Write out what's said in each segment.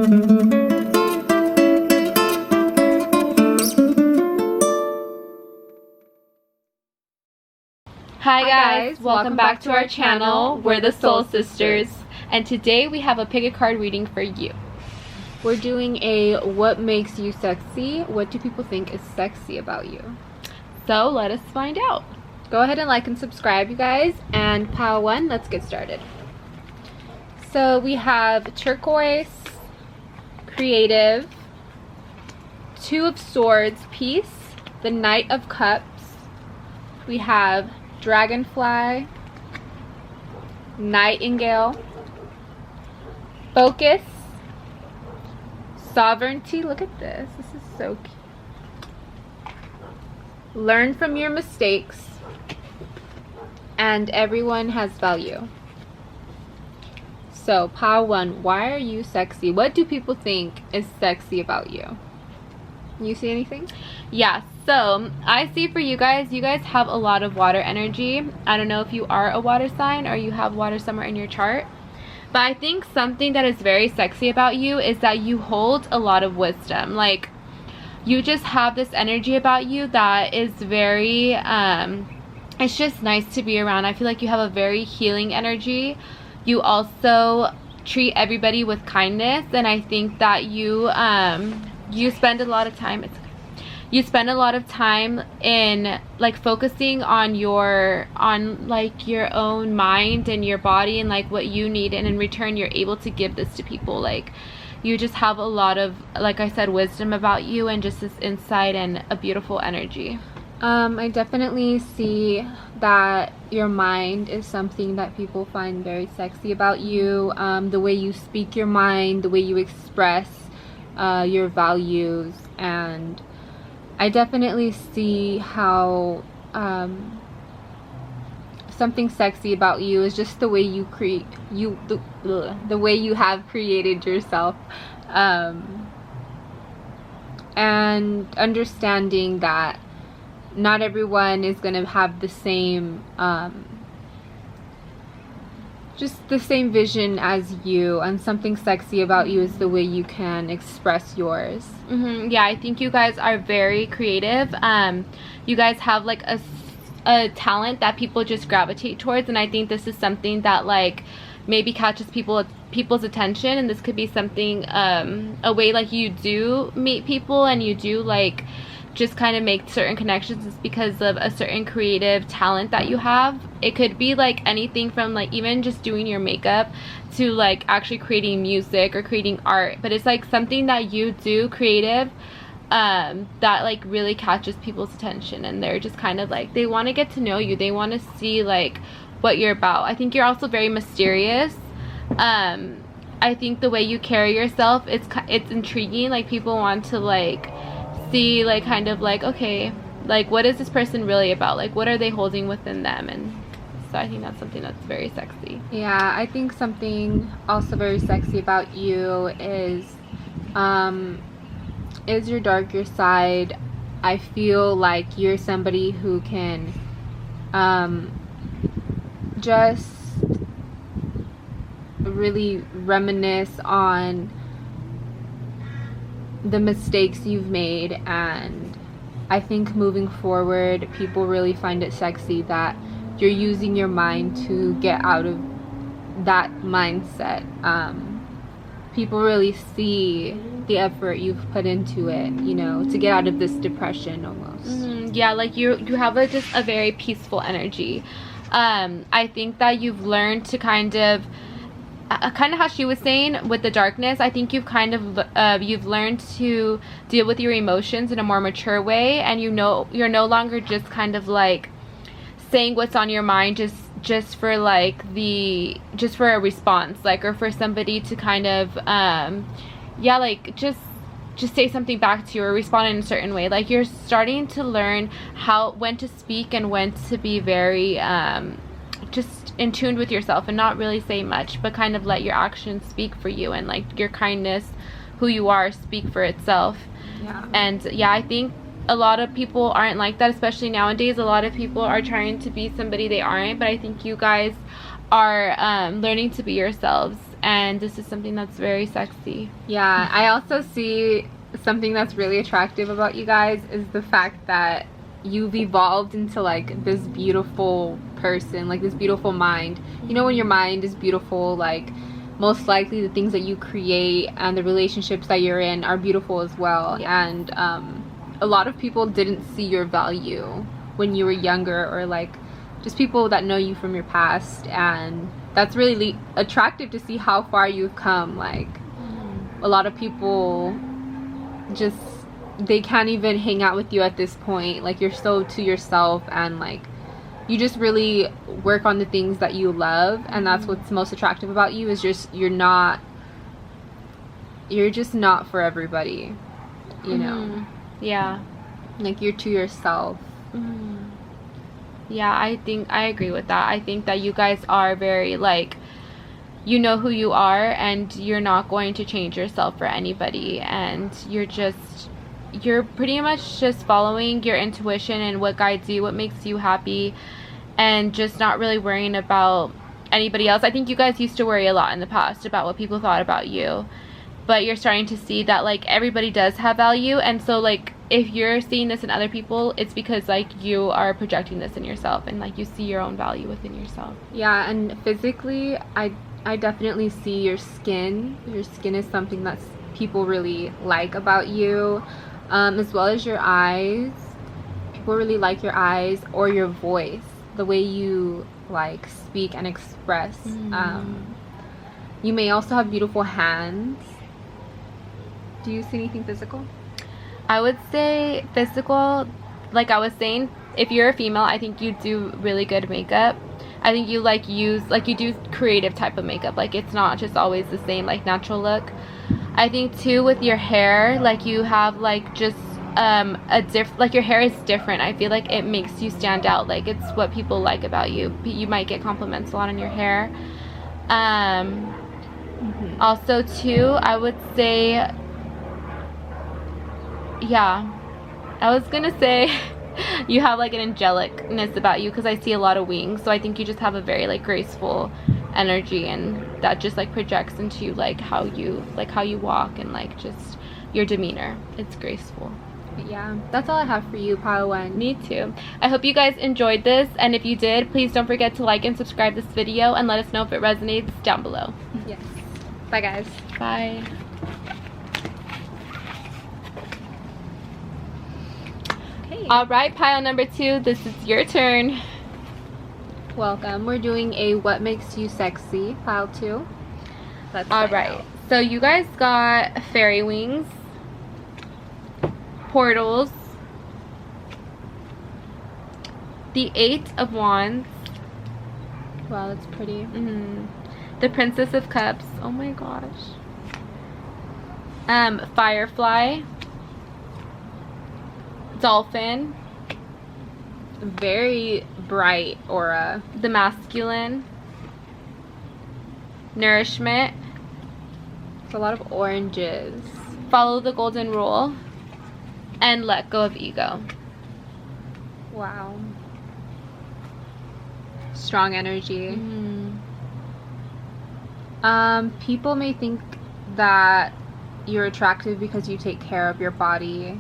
Hi guys, welcome back to our channel. We're the Soul Sisters, and today we have a pick a card reading for you. We're doing a what makes you sexy? What do people think is sexy about you? So let us find out. Go ahead and like and subscribe, you guys, and pile one, let's get started. So we have turquoise, creative, two of swords, peace, the knight of cups, we have dragonfly, nightingale, focus, sovereignty. Look at this. This is so cute. Learn from your mistakes, and everyone has value. So pile one, why are you sexy? What do people think is sexy about you? You see anything? Yeah, so I see for you guys have a lot of water energy. I don't know if you are a water sign or you have water somewhere in your chart, but I think something that is very sexy about you is that you hold a lot of wisdom. Like, you just have this energy about you that is very it's just nice to be around. I feel like you have a very healing energy. You also treat everybody with kindness, and I think that you spend a lot of time a lot of time in like focusing on your own mind and your body and like what you need, and in return you're able to give this to people. Like, you just have a lot of, like I said, wisdom about you, and just this insight and a beautiful energy. I definitely see that your mind is something that people find very sexy about you. The way you speak your mind, the way you express your values, and I definitely see how something sexy about you is just the way you create the way you have created yourself, and understanding that not everyone is going to have the same just the same vision as you, and something sexy about you is the way you can express yours. Yeah, I think you guys are very creative. You guys have like a talent that people just gravitate towards, and I think this is something that like maybe catches people's attention, and this could be something a way like you do meet people and you do like just kind of make certain connections is because of a certain creative talent that you have. It could be like anything from like even just doing your makeup to like actually creating music or creating art, but it's like something that you do creative that like really catches people's attention, and they're just kind of like, they want to get to know you, they want to see like what you're about. I think you're also very mysterious. I think the way you carry yourself, it's intriguing. Like, people want to like see like kind of like, okay, like what is this person really about, like what are they holding within them? And so I think that's something that's very sexy. Yeah, I think something also very sexy about you is your darker side. I feel like you're somebody who can just really reminisce on the mistakes you've made, and I think moving forward people really find it sexy that you're using your mind to get out of that mindset. People really see the effort you've put into it, you know, to get out of this depression almost. Yeah, like you have just a very peaceful energy. I think that you've learned to kind of how she was saying with the darkness, I think you've kind of you've learned to deal with your emotions in a more mature way, and you know you're no longer just kind of like saying what's on your mind just for like just for a response, like, or for somebody to kind of yeah, like just say something back to you or respond in a certain way. Like, you're starting to learn when to speak and when to be very just in tune with yourself and not really say much, but kind of let your actions speak for you, and like your kindness, who you are, speak for itself. Yeah. And yeah, I think a lot of people aren't like that, especially nowadays. A lot of people are trying to be somebody they aren't, but I think you guys are learning to be yourselves, and this is something that's very sexy. Yeah, I also see something that's really attractive about you guys is the fact that you've evolved into like this beautiful person, like this beautiful mind. You know, when your mind is beautiful, like most likely the things that you create and the relationships that you're in are beautiful as well. Yeah. And a lot of people didn't see your value when you were younger, or like just people that know you from your past, and that's really attractive to see how far you've come. Like a lot of people just, they can't even hang out with you at this point. Like you're so to yourself, and like you just really work on the things that you love, and that's what's most attractive about you, is just you're just not for everybody, you know. Yeah, like you're to yourself. Yeah, I think I agree with that. I think that you guys are very like, you know who you are, and you're not going to change yourself for anybody, and you're pretty much just following your intuition and what guides you, what makes you happy, and just not really worrying about anybody else. I think you guys used to worry a lot in the past about what people thought about you, but you're starting to see that like everybody does have value, and so like if you're seeing this in other people, it's because like you are projecting this in yourself, and like you see your own value within yourself. Yeah, and physically I definitely see your skin. Your skin is something that people really like about you, as well as your eyes. People really like your eyes, or your voice, the way you like speak and express. You may also have beautiful hands. Do you see anything physical? I would say physical, like I was saying, if you're a female, I think you do really good makeup. I think you like you do creative type of makeup. Like it's not just always the same like natural look. I think too with your hair, like you have like just like your hair is different. I feel like it makes you stand out. Like it's what people like about you. You might get compliments a lot on your hair. Also too, I would say, yeah, I was gonna say you have like an angelicness about you, because I see a lot of wings, so I think you just have a very like graceful energy, and that just like projects into like how you walk, and like just your demeanor. It's graceful. Yeah, that's all I have for you, Pile 1. Me too. I hope you guys enjoyed this, and if you did, please don't forget to like and subscribe this video, and let us know if it resonates down below. Yes. Bye guys. Bye. Alright, pile number 2, this is your turn. Welcome. We're doing a what makes you sexy, pile 2. Alright, so you guys got fairy wings, portals, the 8 of Wands. Wow, that's pretty. The Princess of Cups. Oh my gosh. Firefly. Dolphin. Very bright aura. The Masculine. Nourishment. It's a lot of oranges. Follow the Golden Rule. And Let Go of Ego. Wow. Strong energy. People may think that you're attractive because you take care of your body.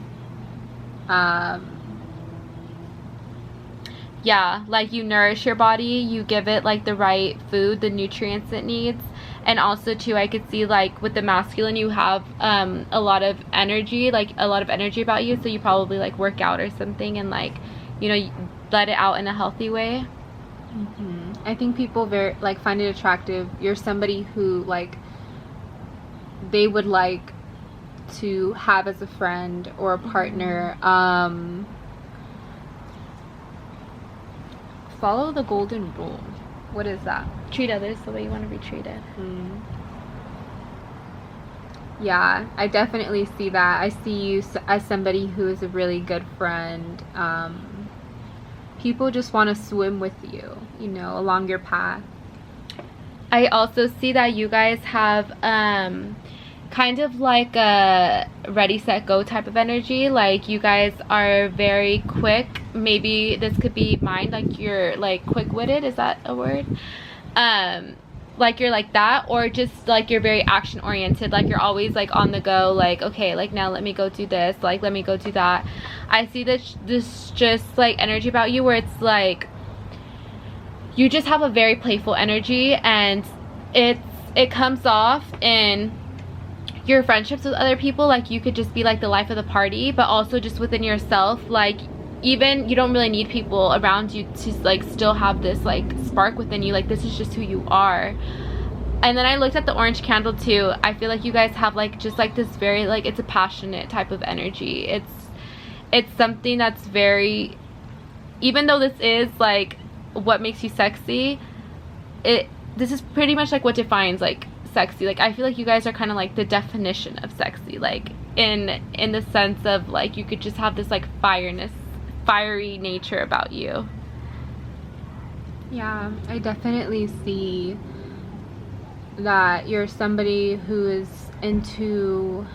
Yeah, like you nourish your body, you give it like the right food, the nutrients it needs. And also too, I could see like with the masculine, you have a lot of energy about you, so you probably like work out or something, and like, you know, you let it out in a healthy way. I think people find it attractive. You're somebody who like they would like to have as a friend or a partner. Follow the Golden Rule. What is that? Treat others the way you want to be treated. Yeah, I definitely see that. I see you as somebody who is a really good friend. People just want to swim with you, you know, along your path. I also see that you guys have kind of like a ready, set, go type of energy. Like you guys are very quick. Maybe this could be mine, like you're like quick-witted. Is that a word? like you're like that, or just like you're very action oriented, like you're always like on the go, like okay, like now let me go do this, like let me go do that. I see this just like energy about you where it's like you just have a very playful energy, and it comes off in your friendships with other people. Like you could just be like the life of the party, but also just within yourself, like even you don't really need people around you to like still have this like spark within you, like this is just who you are. And then I looked at the orange candle too. I feel like you guys have like just like this very like, it's a passionate type of energy. It's something that's very, even though this is like what makes you sexy, this is pretty much like what defines like sexy. Like I feel like you guys are kind of like the definition of sexy, like in the sense of like you could just have this like fiery nature about you. Yeah, I definitely see that you're somebody who is into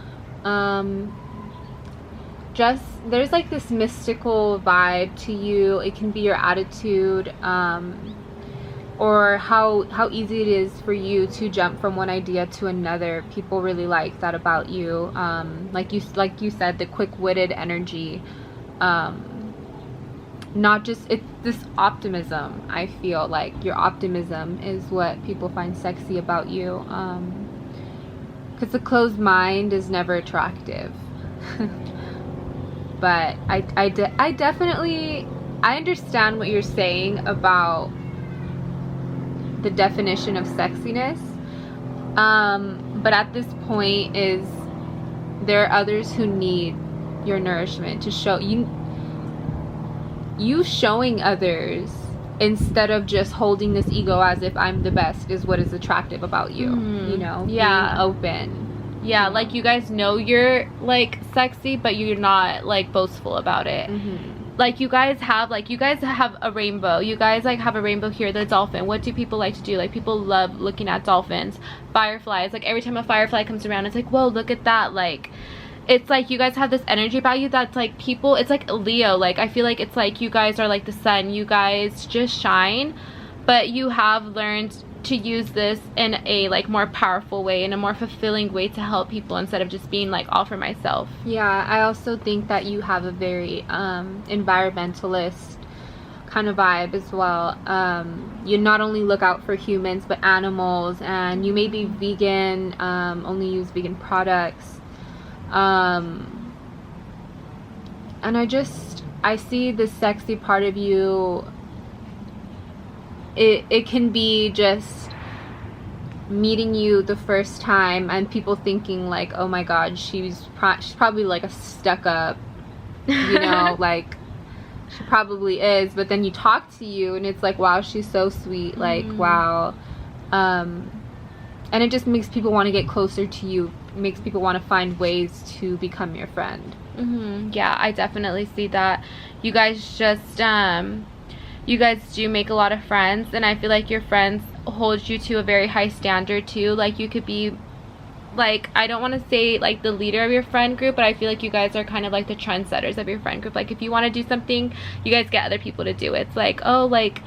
just, there's like this mystical vibe to you. It can be your attitude, or how easy it is for you to jump from one idea to another. People really like that about you. Like you said, the quick-witted energy. Not just, it's this optimism. I feel like your optimism is what people find sexy about you, because a closed mind is never attractive. But I definitely, I understand what you're saying about the definition of sexiness, but at this point is there are others who need your nourishment to show you showing others instead of just holding this ego as if I'm the best is what is attractive about you. You know, yeah, being open. Yeah, like you guys know you're like sexy, but you're not like boastful about it. Like you guys have a rainbow. You guys like have a rainbow here, the dolphin. What do people like to do? Like people love looking at dolphins. Fireflies, like every time a firefly comes around, it's like, whoa, look at that. Like it's like you guys have this energy about you that's like people, it's like Leo. Like I feel like it's like you guys are like the sun. You guys just shine, but you have learned to use this in a like more powerful way, in a more fulfilling way to help people instead of just being like all for myself. Yeah, I also think that you have a very environmentalist kind of vibe as well. You not only look out for humans but animals, and you may be vegan, only use vegan products, and I see the sexy part of you. It can be just meeting you the first time and people thinking like, oh my god, she's probably like a stuck up, you know, like she probably is, but then you talk to you and it's like, wow, she's so sweet, like wow, and it just makes people want to get closer to you, makes people want to find ways to become your friend. Yeah, I definitely see that. You guys just you guys do make a lot of friends, and I feel like your friends hold you to a very high standard too. Like you could be like, I don't want to say like the leader of your friend group, but I feel like you guys are kind of like the trendsetters of your friend group. Like if you want to do something, you guys get other people to do it. It's like, oh, like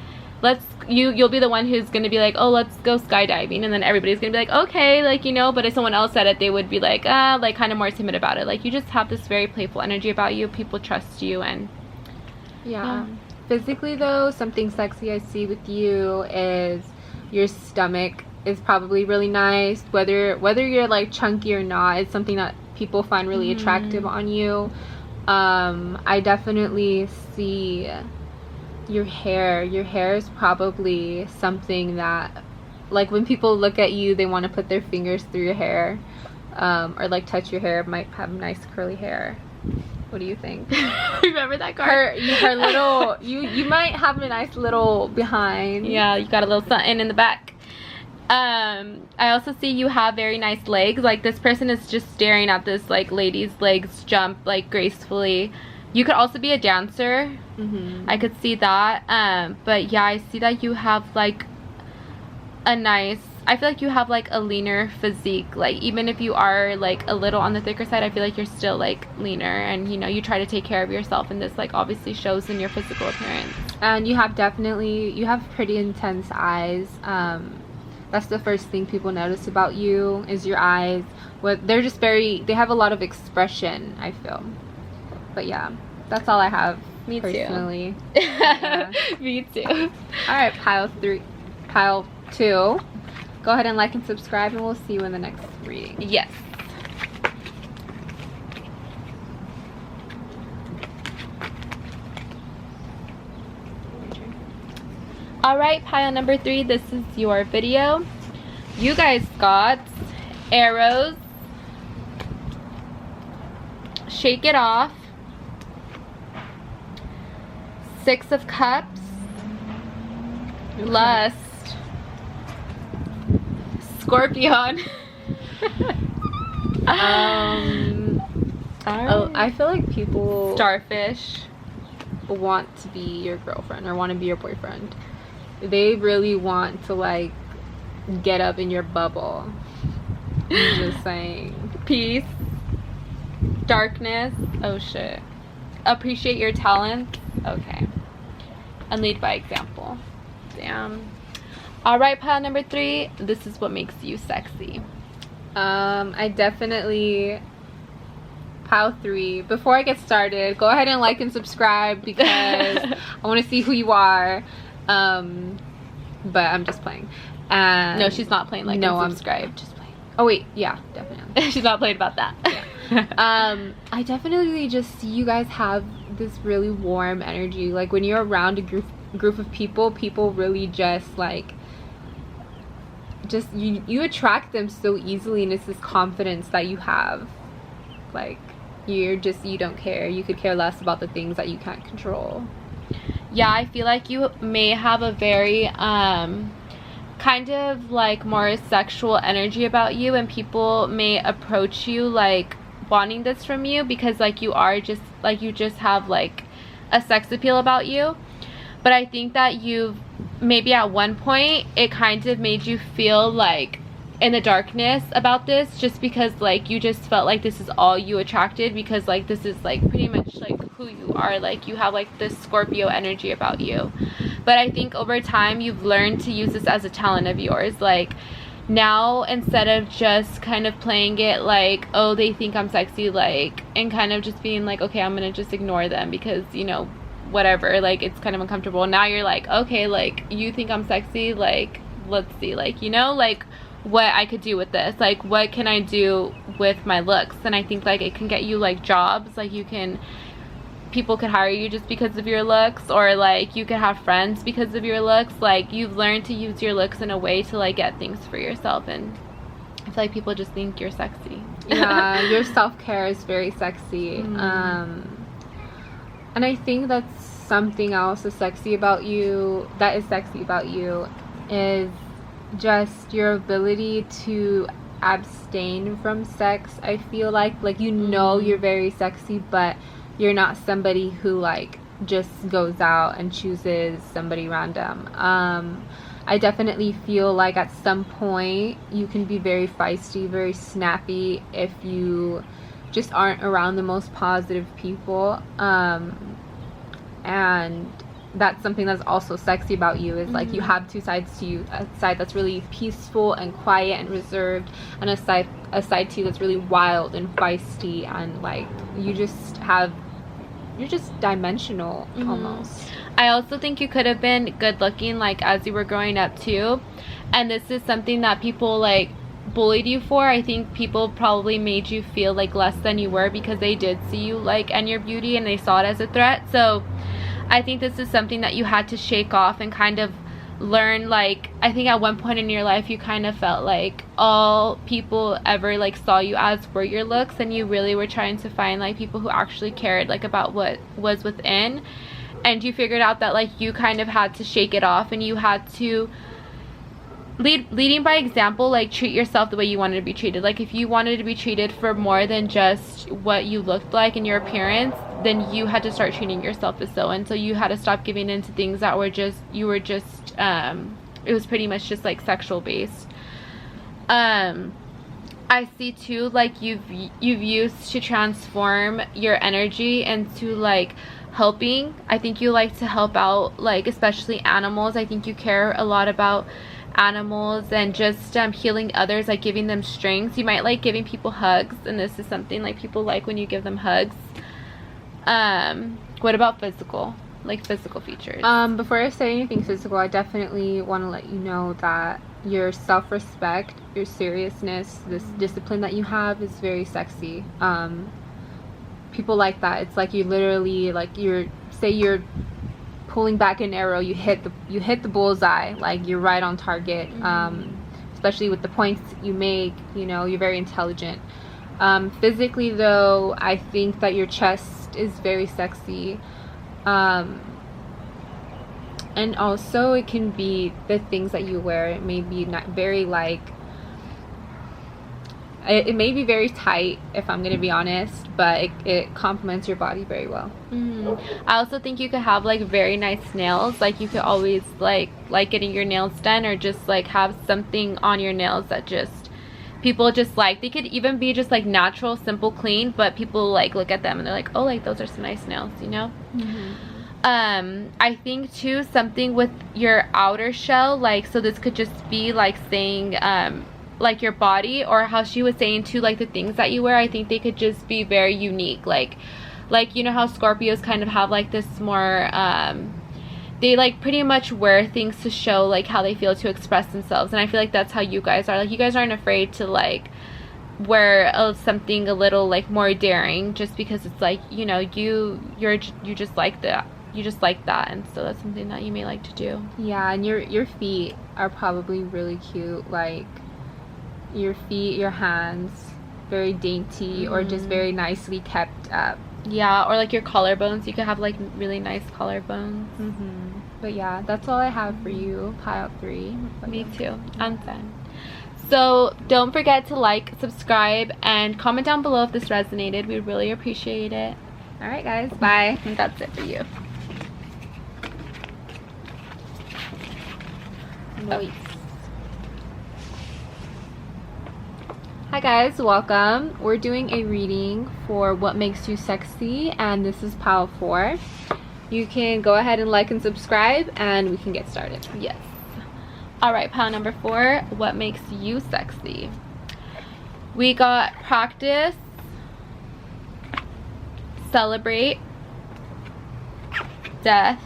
you'll be the one who's gonna be like, oh, let's go skydiving, and then everybody's gonna be like, okay, like, you know. But if someone else said it, they would be like like kind of more timid about it. Like you just have this very playful energy about you. People trust you. And yeah. Physically though, something sexy I see with you is your stomach is probably really nice. Whether you're like chunky or not, it's something that people find really attractive on you. I definitely see your hair. Your hair is probably something that, like, when people look at you, they want to put their fingers through your hair, or like touch your hair. It might have nice curly hair. What do you think? Remember that card? Her little, you might have a nice little behind. Yeah, you got a little something in the back. I also see you have very nice legs. Like this person is just staring at this like lady's legs jump like gracefully. You could also be a dancer. I could see that. But yeah, I see that you have like a nice, I feel like you have like a leaner physique. Like even if you are like a little on the thicker side, I feel like you're still like leaner, and you know, you try to take care of yourself, and this like obviously shows in your physical appearance. And you have pretty intense eyes. That's the first thing people notice about you is your eyes. They're just they have a lot of expression, I feel. But yeah, that's all I have. Me personally. too. Yeah. Me too. All right, pile 2. Go ahead and like and subscribe, and we'll see you in the next reading. Yes. Alright, pile number 3, this is your video. You guys got arrows, shake it off, 6 of cups, lust, scorpion. Oh, I feel like people starfish want to be your girlfriend or want to be your boyfriend. They really want to like get up in your bubble. I'm just saying. Peace, darkness, oh shit, appreciate your talents, okay, and lead by example. Damn. All right, pile number 3, this is what makes you sexy. I definitely, pile 3. Before I get started, go ahead and like and subscribe because I want to see who you are. But I'm just playing. And no, she's not playing like no, and subscribe. I'm just playing. Oh wait, yeah, definitely. She's not playing about that. Yeah. I definitely just see you guys have this really warm energy. Like when you're around a group of people really just like you attract them so easily, and it's this confidence that you have. Like you don't care. You could care less about the things that you can't control. Yeah, I feel like you may have a very kind of like more sexual energy about you, and people may approach you like wanting this from you because like you just have like a sex appeal about you. But I think that you've maybe at one point it kind of made you feel like in the darkness about this, just because like you just felt like this is all you attracted, because like this is like pretty much like who you are. Like you have like this Scorpio energy about you. But I think over time you've learned to use this as a talent of yours. Like now, instead of just kind of playing it like, oh, they think I'm sexy, like, and kind of just being like, okay, I'm gonna just ignore them because, you know, whatever, like it's kind of uncomfortable. Now you're like, okay, like you think I'm sexy, like let's see, like, you know, like what I could do with this, like what can I do with my looks. And I think like it can get you like jobs, like people could hire you just because of your looks, or like you could have friends because of your looks. Like you've learned to use your looks in a way to like get things for yourself, and I feel like people just think you're sexy. Yeah, your self-care is very sexy. And I think that's something else is sexy about you, is just your ability to abstain from sex. I feel like you know you're very sexy, but you're not somebody who like just goes out and chooses somebody random. I definitely feel like at some point you can be very feisty, very snappy if you just aren't around the most positive people. And that's something that's also sexy about you, is like you have two sides to you, a side that's really peaceful and quiet and reserved, and a side to you that's really wild and feisty, and like you're just dimensional almost. I also think you could have been good looking like as you were growing up too, and this is something that people like bullied you for. I think people probably made you feel like less than you were because they did see you like and your beauty, and they saw it as a threat. So I think this is something that you had to shake off and kind of learn. Like I think at one point in your life you kind of felt like all people ever like saw you as were your looks, and you really were trying to find like people who actually cared like about what was within. And you figured out that like you kind of had to shake it off, and you had to leading by example, like treat yourself the way you wanted to be treated. Like if you wanted to be treated for more than just what you looked like and your appearance, then you had to start treating yourself as so. And so you had to stop giving into things that were just, it was pretty much just like sexual based. I see too, like you've used to transform your energy into like helping. I think you like to help out, like especially animals. I think you care a lot about animals and just healing others, like giving them strength. You might like giving people hugs, and this is something like people like when you give them hugs. What about physical? Like physical features? Before I say anything physical, I definitely want to let you know that your self-respect, your seriousness, this discipline that you have is very sexy. People like that. It's like you literally, like, you're pulling back an arrow, you hit the bullseye, like you're right on target. Especially with the points you make, you know, you're very intelligent. Physically though, I think that your chest is very sexy. And also it can be the things that you wear. It may be not very like, it may be very tight, if I'm gonna be honest, but it complements your body very well. I also think you could have like very nice nails. Like you could always like getting your nails done, or just like have something on your nails that just people just like. They could even be just like natural, simple, clean, but people like look at them and they're like, oh, like those are some nice nails, you know? I think too, something with your outer shell, like, so this could just be like saying like your body, or how she was saying too, like the things that you wear. I think they could just be very unique, like you know how Scorpios kind of have like this more they like pretty much wear things to show like how they feel, to express themselves. And I feel like that's how you guys are. Like you guys aren't afraid to like wear something a little like more daring, just because it's like, you know, you just like that. You just like that, and so that's something that you may like to do. Yeah, and your feet are probably really cute. Like your feet, your hands, very dainty, or just very nicely kept up. Yeah, or like your collarbones. You could have like really nice collarbones. But yeah, that's all I have for you, pile 3. Me too. I'm done. So don't forget to like, subscribe, and comment down below if this resonated. We really appreciate it. All right, guys. Bye. And that's it for you. Nice. Hi guys, welcome. We're doing a reading for what makes you sexy, and this is pile 4. You can go ahead and like and subscribe, and we can get started. Yes. All right, pile number 4, what makes you sexy? We got practice, celebrate, death,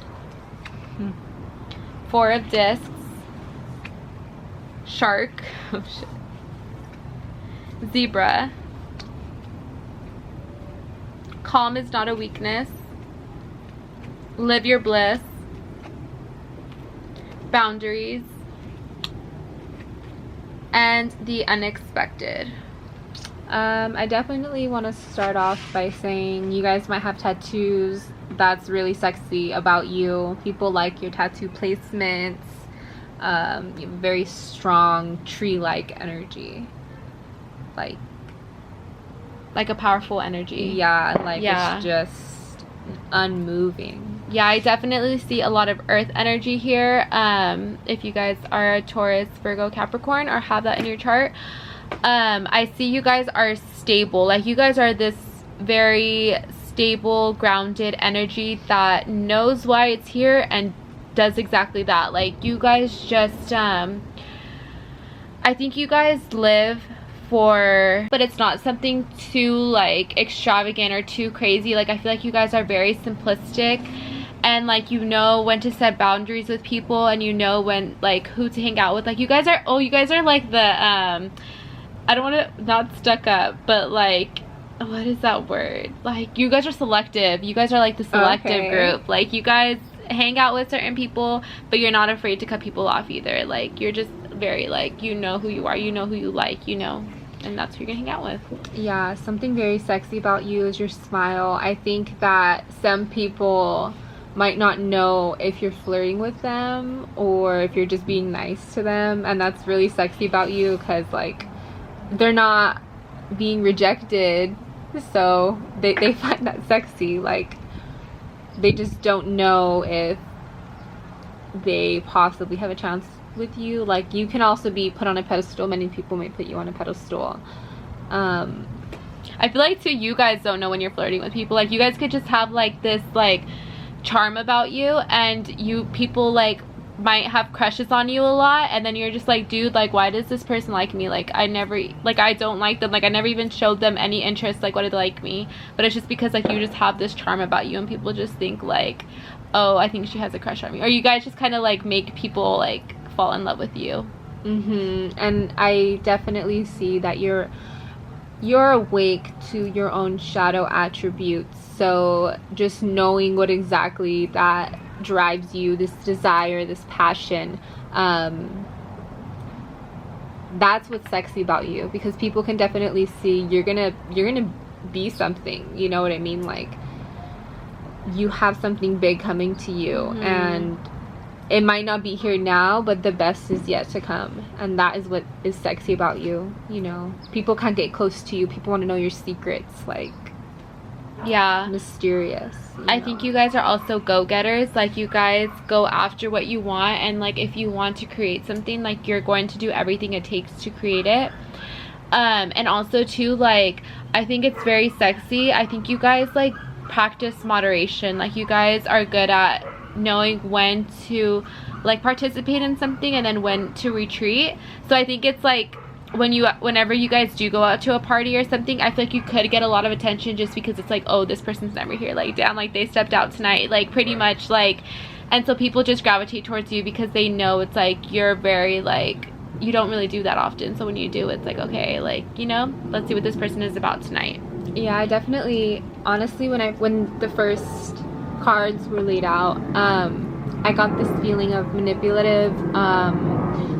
4 of discs, shark, oh shit, zebra, calm is not a weakness, live your bliss, boundaries, and the unexpected. I definitely want to start off by saying you guys might have tattoos that's really sexy about you. People like your tattoo placements. You have very strong tree-like energy, like a powerful energy. Yeah, like it's just unmoving. Yeah, I definitely see a lot of earth energy here. If you guys are a Taurus, Virgo, Capricorn, or have that in your chart, I see you guys are stable. Like you guys are this very stable, grounded energy that knows why it's here and does exactly that. Like you guys just I think you guys live for, but it's not something too like extravagant or too crazy. Like I feel like you guys are very simplistic, and like you know when to set boundaries with people, and you know when like who to hang out with. Like you guys are like the I don't want to, not stuck up, but like, what is that word? Like you guys are selective. You guys are like the selective group. Like you guys hang out with certain people, but you're not afraid to cut people off either. Like you're just very like, you know who you are, you know who you like, you know, and that's who you're gonna hang out with. Yeah, something very sexy about you is your smile. I think that some people might not know if you're flirting with them or if you're just being nice to them, and that's really sexy about you, because like they're not being rejected, so they find that sexy. Like they just don't know if they possibly have a chance with you. Like you can also be put on a pedestal. Many people may put you on a pedestal. I feel like too, you guys don't know when you're flirting with people. Like you guys could just have like this like charm about you, and people like might have crushes on you a lot, and then you're just like, dude, like, why does this person like me? Like, I don't like them. Like, I never even showed them any interest. Like, why do they like me? But it's just because, like, you just have this charm about you, and people just think, like, oh, I think she has a crush on me. Or you guys just kind of, like, make people, like, fall in love with you. And I definitely see that you're awake to your own shadow attributes. So just knowing what exactly that drives you, this desire, this passion, that's what's sexy about you, because people can definitely see you're gonna be something, you know what I mean? Like, you have something big coming to you, and it might not be here now, but the best is yet to come, and that is what is sexy about you. You know, people can't get close to you. People want to know your secrets, like, yeah, mysterious. I think you guys are also go-getters. Like, you guys go after what you want, and like, if you want to create something, like, you're going to do everything it takes to create it. And also too, like, I think it's very sexy. I think you guys, like, practice moderation. Like, you guys are good at knowing when to, like, participate in something and then when to retreat. So I think it's like, whenever you guys do go out to a party or something, I feel like you could get a lot of attention just because it's like, oh, this person's never here, like, damn, like, they stepped out tonight, like, pretty much, like, and so people just gravitate towards you because they know it's like, you're very, like, you don't really do that often. So when you do, it's like, okay, like, you know, let's see what this person is about tonight. Yeah, I definitely, honestly, when the first cards were laid out, I got this feeling of manipulative.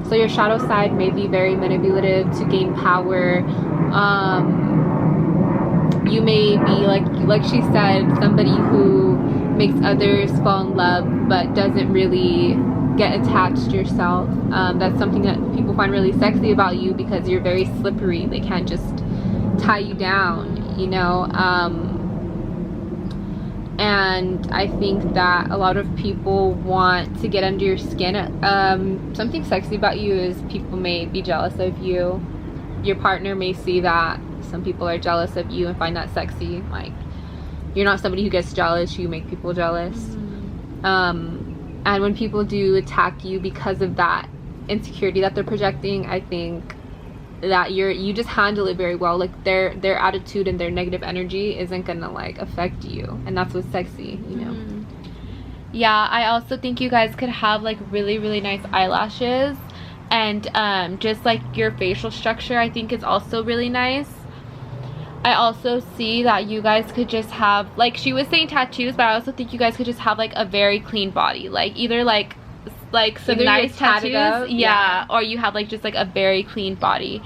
So your shadow side may be very manipulative to gain power. You may be, like she said, somebody who makes others fall in love but doesn't really get attached to yourself. That's something that people find really sexy about you, because you're very slippery. They can't just tie you down, you know. And I think that a lot of people want to get under your skin. Something sexy about you is people may be jealous of you. Your partner may see that. Some people are jealous of you and find that sexy. Like, you're not somebody who gets jealous, you make people jealous. And when people do attack you because of that insecurity that they're projecting, I think that you just handle it very well. Like, their attitude and their negative energy isn't gonna, like, affect you, and that's what's sexy, you know. Yeah, I also think you guys could have, like, really, really nice eyelashes, and just, like, your facial structure, I think, is also really nice. I also see that you guys could just have, like, she was saying tattoos, but I also think you guys could just have, like, a very clean body, like, either like some Either nice tattoos, up, yeah, or you have, like, just, like, a very clean body.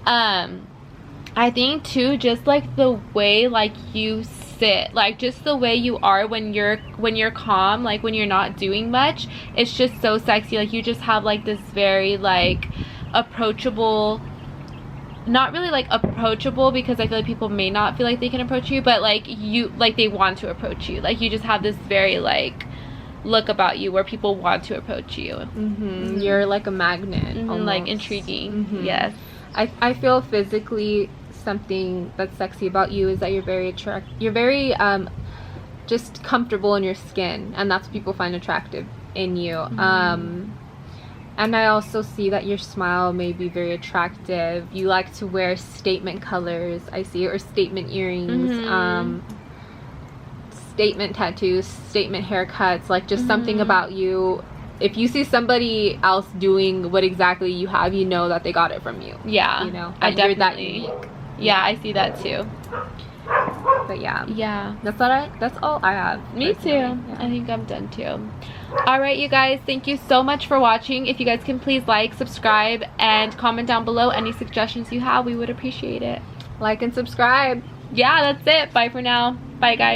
I think too, just, like, the way, like, you sit, like, just the way you are when you're calm, like, when you're not doing much, it's just so sexy. Like, you just have, like, this very, like, approachable, not really, like, approachable, because I feel like people may not feel like they can approach you, but, like, you, like, they want to approach you. Like, you just have this very, like, look about you where people want to approach you. You're like a magnet, like, intriguing. Yes. I feel physically something that's sexy about you is that you're very just comfortable in your skin, and that's what people find attractive in you. And I also see that your smile may be very attractive. You like to wear statement colors, I see, or statement earrings, statement tattoos, statement haircuts, like, just something about you. If you see somebody else doing what exactly you have, you know that they got it from you. Yeah, you know, I definitely, you're that unique. Yeah, I see that too. But yeah, that's all I have. Me too. Yeah. I think I'm done too. All right, you guys, thank you so much for watching. If you guys can please like, subscribe, and comment down below any suggestions you have, we would appreciate it. Like and subscribe. Yeah, that's it. Bye for now. Bye, guys.